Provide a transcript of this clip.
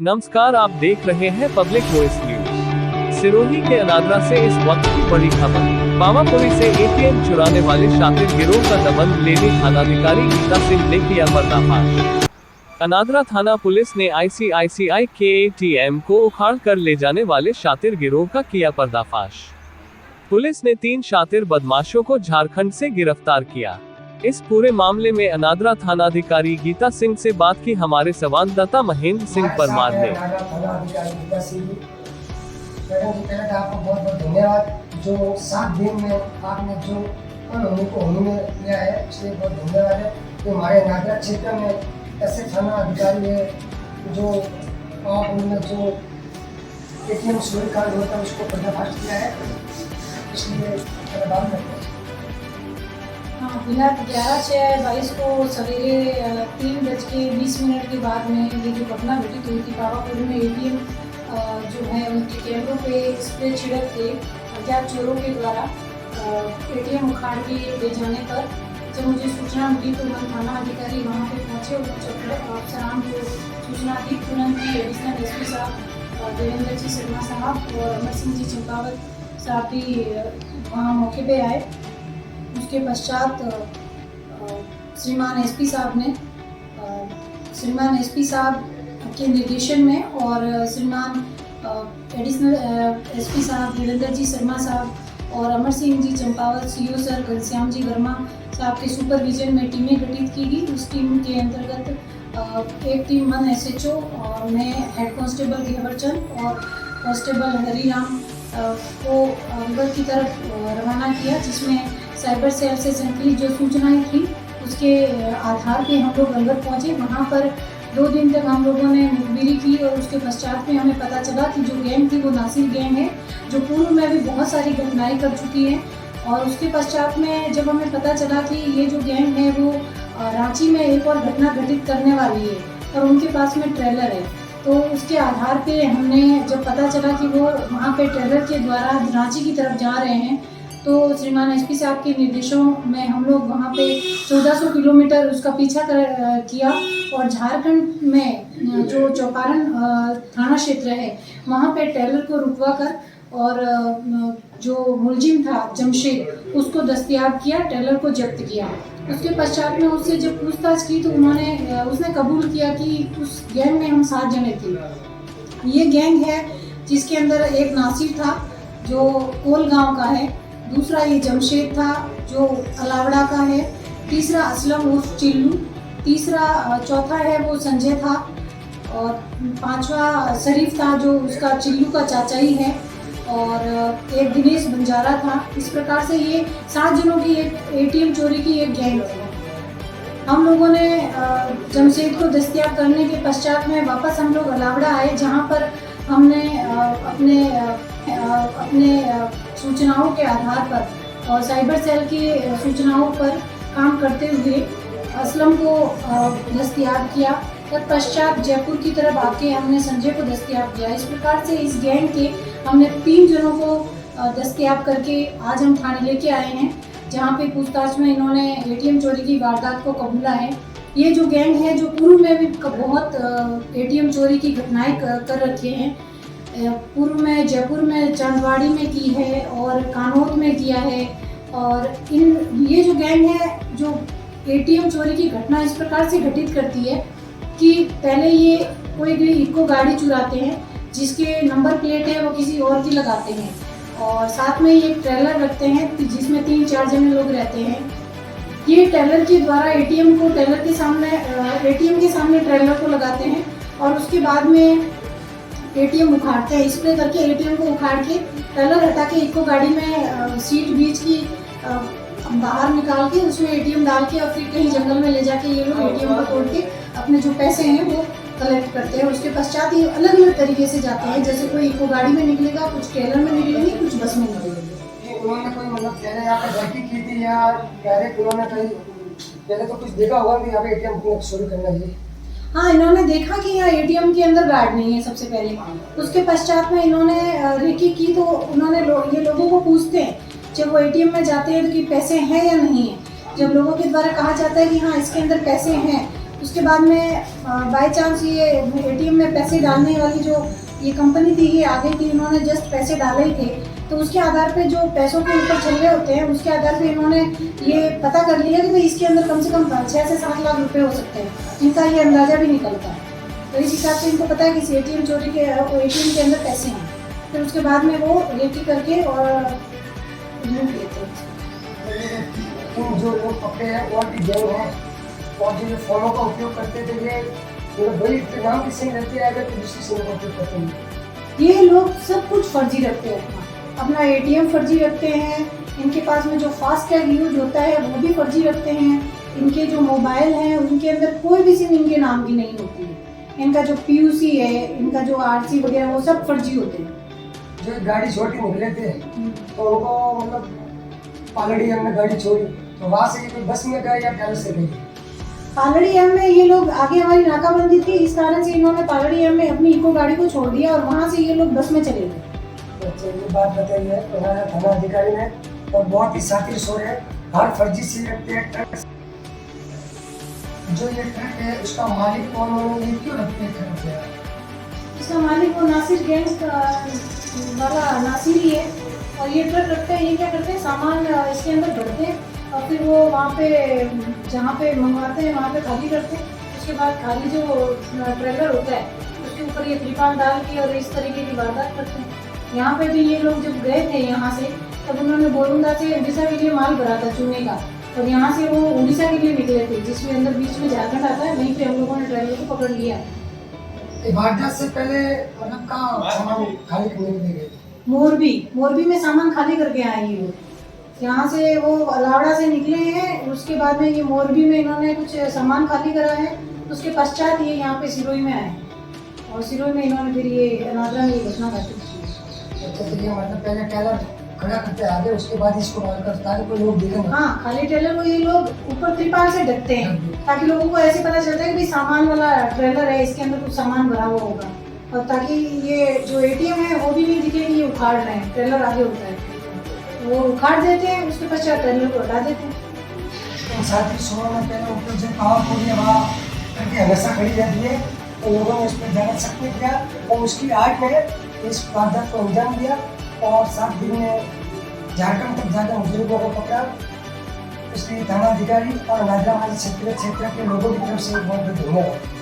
नमस्कार, आप देख रहे हैं पब्लिक वॉइस न्यूज। सिरोही के अनादरा से इस वक्त की बड़ी खबर। पावापुरी से एटीएम चुराने वाले शातिर गिरोह का दबंग लेडी थानाधिकारी गीता सिंह ने किया पर्दाफाश। अनादरा थाना पुलिस ने ICICI के ATM को उखाड़ कर ले जाने वाले शातिर गिरोह का किया पर्दाफाश। पुलिस ने 3 शातिर बदमाशों को झारखंड से गिरफ्तार किया। इस पूरे मामले में अनादरा थानाधिकारी गीता सिंह से बात की हमारे संवाददाता महेंद्र सिंह परमार ने। मैडम जी, पहले तो आपको बहुत बहुत धन्यवाद। जो 7 दिन में आपने जो होने को होने में लिया है, इसलिए बहुत धन्यवाद है। तो हमारे अनादरा क्षेत्र में ऐसे थाना अधिकारी है जो उनमें जो ATM चोरी का होता है उसको पर्दाफाश किया है, इसलिए धन्यवाद करते हैं। हाँ, दिनांक 11/6/22 को सवेरे 3:20 के बाद में ये जो घटना घटित हुई थी, पावापुरी में ATM जो है उनके कैमरों पे स्प्रे छिड़क के अज्ञात चोरों के द्वारा ATM उखाड़ के ले जाने पर जब मुझे सूचना मिली तो मैं थाना अधिकारी वहाँ पे पहुँचे और अफसरान को सूचना दी। तुरंत ही एडिशनल SP साहब देवेंद्र जी शर्मा साहब और अमर सिंह जी चंपावत साहब भी वहाँ मौके पे आए। उसके पश्चात श्रीमान SP साहब के निर्देशन में और श्रीमान एडिशनल SP साहब देवेंद्र जी शर्मा साहब और अमर सिंह जी चंपावत CO सर घनश्याम जी वर्मा साहब के सुपरविजन में टीमें गठित की गई। उस टीम के अंतर्गत एक टीम 1 SHO और मैं हेड कांस्टेबल घेवरचंद और कांस्टेबल हरिराम को अंबर की तरफ रवाना किया, जिसमें साइबर सेल से संकलित जो सूचनाएं थी उसके आधार पे हम लोग अंबर पहुंचे। वहां पर 2 दिन तक हम लोगों ने मुखबिरी की और उसके पश्चात में हमें पता चला कि जो गैंग थी वो नासिर गैंग है, जो पूर्व में भी बहुत सारी घटनाएं कर चुकी है। और उसके पश्चात में जब हमें पता चला कि ये जो गैंग है वो रांची में एक और घटना घटित करने वाली है और उनके पास में ट्रेलर है, तो उसके आधार पे हमने जब पता चला कि वो वहाँ पे ट्रेलर के द्वारा रांची की तरफ जा रहे हैं, तो श्रीमान SP साहब के निर्देशों में हम लोग वहाँ पे 1400 किलोमीटर उसका पीछा किया और झारखंड में जो चौपारण थाना क्षेत्र है वहाँ पे ट्रेलर को रुकवा कर और जो मुलजिम था जमशेद उसको दस्तयाब किया, ट्रेलर को जब्त किया। उसके पश्चात में उससे जब पूछताछ की तो उसने कबूल किया कि उस गैंग में हम 7 जने थे। ये गैंग है जिसके अंदर एक नासिर था जो कोल गांव का है, दूसरा ये जमशेद था जो अलावड़ा का है, तीसरा असलम उर्फ चिल्लू, चौथा है वो संजय था और 5वां शरीफ था जो उसका चिल्लू का चाचा ही है और एक दिनेश बंजारा था। इस प्रकार से ये 7 जनों की एक ATM चोरी की एक गैंग थी। हम लोगों ने जमशेद को दस्तयाब करने के पश्चात में वापस हम लोग अलावड़ा आए, जहाँ पर हमने अपने सूचनाओं के आधार पर और साइबर सेल की सूचनाओं पर काम करते हुए असलम को दस्तयाब किया। तत्पश्चात जयपुर की तरफ आके हमने संजय को दस्तयाब किया। इस प्रकार से इस गैंग के हमने 3 जनों को दस्तयाब करके आज हम थाने लेके आए हैं, जहाँ पे पूछताछ में इन्होंने ATM चोरी की वारदात को कबूला है। ये जो गैंग है जो पूर्व में भी बहुत ATM चोरी की घटनाएं कर रखे हैं। पूर्व में जयपुर में चांदवाड़ी में की है और कानौद में किया है। और ये जो गैंग है जो ATM चोरी की घटना इस प्रकार से घटित करती है कि पहले ये कोई भी इको गाड़ी चुराते हैं जिसके नंबर प्लेट है वो किसी और की लगाते हैं और साथ में ये ट्रेलर रखते हैं जिसमें 3-4 जने लोग रहते हैं। ये ट्रेलर के द्वारा ATM के सामने ट्रेलर को लगाते हैं और उसके बाद में ATM उखाड़ते हैं। स्प्रे करके ATM को उखाड़ के ट्रेलर हटा के इको गाड़ी में सीट बीच की बाहर निकाल के उसमें ATM डाल के और फिर कहीं जंगल में ले जाके ये लोग ATM को तोड़ के अपने जो पैसे हैं वो कलेक्ट करते हैं। उसके पश्चात ये अलग अलग तरीके से जाते हैं, जैसे कोई इको गाड़ी में निकलेगा, कुछ ट्रेलर में निकलेंगे, कुछ बस में निकलेंगे। उन्होंने कोई मतलब पहले यहाँ पे गलती की थी या डायरेक्ट उन्होंने पहले तो कुछ देखा होगा कि यहाँ पे ATM चोरी करना चाहिए? हाँ, इन्होंने देखा कि यहाँ ATM के अंदर गार्ड नहीं है सबसे पहले। उसके पश्चात में इन्होंने रेकी की तो उन्होंने ये लोगों को पूछते हैं जब वो ATM में जाते हैं तो कि पैसे हैं या नहीं है। जब लोगों के द्वारा कहा जाता है कि हाँ इसके अंदर पैसे हैं उसके बाद में बाय चांस ये एटीएम में पैसे डालने वाली जो ये कंपनी थी ये आ गई थी, इन्होंने जस्ट पैसे डाले ही थे, तो उसके आधार पे जो पैसों के ऊपर चल रहे होते हैं उसके आधार पे इन्होंने ये पता कर लिया कि भाई इसके अंदर कम से कम 6 से 7 लाख रुपए हो सकते हैं। इनका ये अंदाजा भी निकलता है, तो इस हिसाब से इनको पता है कि एटीएम चोरी के एटीएम के अंदर पैसे हैं, फिर उसके बाद में वो रेकी करके और लूट लेते हैं। जो लोग पकड़े हैं वो भी गैंग है, और जो फोनों का उपयोग करते थे ये वही नाम की सिम रहती है, अगर तो दूसरी सिम का उपयोग करते हैं। ये लोग सब कुछ फर्जी रखते हैं, अपना एटीएम फर्जी रखते हैं, इनके पास में जो फास्टैग यूज होता है वो भी फर्जी रखते हैं, इनके जो मोबाइल हैं उनके अंदर कोई भी सिम इनके नाम की नहीं होती है, इनका जो पीयूसी है, इनका जो आरसी वगैरह वो सब फर्जी होते हैं। जो गाड़ी छोटी निकले थे तो उनको मतलब पालड़ी हमने गाड़ी छोड़ी, तो वहाँ से ये बस में गए या ट्रेन से गए? पालड़ी में ये लोग आगे हमारी नाकाबंदी थी, इस कारण से इन्होंने पालड़ी में अपनी इको गाड़ी को छोड़ दिया और वहाँ से ये लोग बस में चले गए। अच्छा, ये बात बताई है हमारे थाना अधिकारी ने, और बहुत ही साथी सोर है, हर फर्जी से रखते हैं ट्रक। जो ये ट्रक है उसका मालिक कौन है, ये क्यों रखते हैं ट्रक से? इसका मालिक वो नासिर गैंग वाला नासिर ही है, और ये ट्रक रखते हैं, ये क्या करते हैं सामान इसके अंदर भरते हैं और फिर वो वहाँ पे जहाँ पे मंगवाते हैं वहाँ पे खाली करते हैं, उसके बाद खाली जो ट्रेलर होता है उसके ऊपर ये त्रिपाल डाल के और इस तरीके की वारदात करते हैं। यहाँ पे भी ये लोग जब गए थे यहाँ से तब उन्होंने बोलुंदा से उड़ीसा के लिए माल भरा था चूने का, और यहाँ से वो उड़ीसा के लिए निकले थे, जिसमें अंदर बीच में झारखंड आता है, वहीं पे हम लोगों ने ट्रेलर को पकड़ लिया। वारदात से पहले मतलब कहाँ सामान खाली करने के लिए गए? मोरबी में सामान खाली करके आए ये लोग, यहाँ से वो अलावड़ा से निकले हैं, उसके बाद में ये मोरबी में इन्होंने कुछ सामान खाली करा है, उसके पश्चात ये यहाँ पे सिरोही में आए और सिरोही में इन्होंने फिर ये अनादरा में ये घटना घटित की। अच्छा, तो ये मतलब पहले ट्रेलर खड़ा करते हैं आगे, उसके बाद इसको डाल कर ताकि कोई लोग देखें ना। हाँ, खाली ट्रेलर को ये लोग ऊपर त्रिपाल से ढकते हैं ताकि लोगों को ऐसे पता चलता है कि भाई सामान वाला ट्रेलर है, इसके अंदर कुछ सामान भरा हुआ होगा, और ताकि ये जो एटीएम है वो भी नहीं दिखे कि ये उखाड़ रहे हैं, ट्रेलर आगे होता है वो उखाड़ देते हैं, उसके पश्चात ट्रेलर को हटा देते हैं। साथ ही सुबह में पहले ऊपर जो पावर पूरी है वहाँ करके हमेशा खड़ी रहती है, तो लोगों ने उस पर ज़्यादा शक नहीं किया और उसकी आड़ में इस वारदात को अंजाम दिया, और 7 दिन में झारखंड तक जाकर मुजरिमों को पकड़ा। इसलिए थाना अधिकारी और नादरा क्षेत्र के लोगों की तरफ से बहुत बहुत धन्यवाद।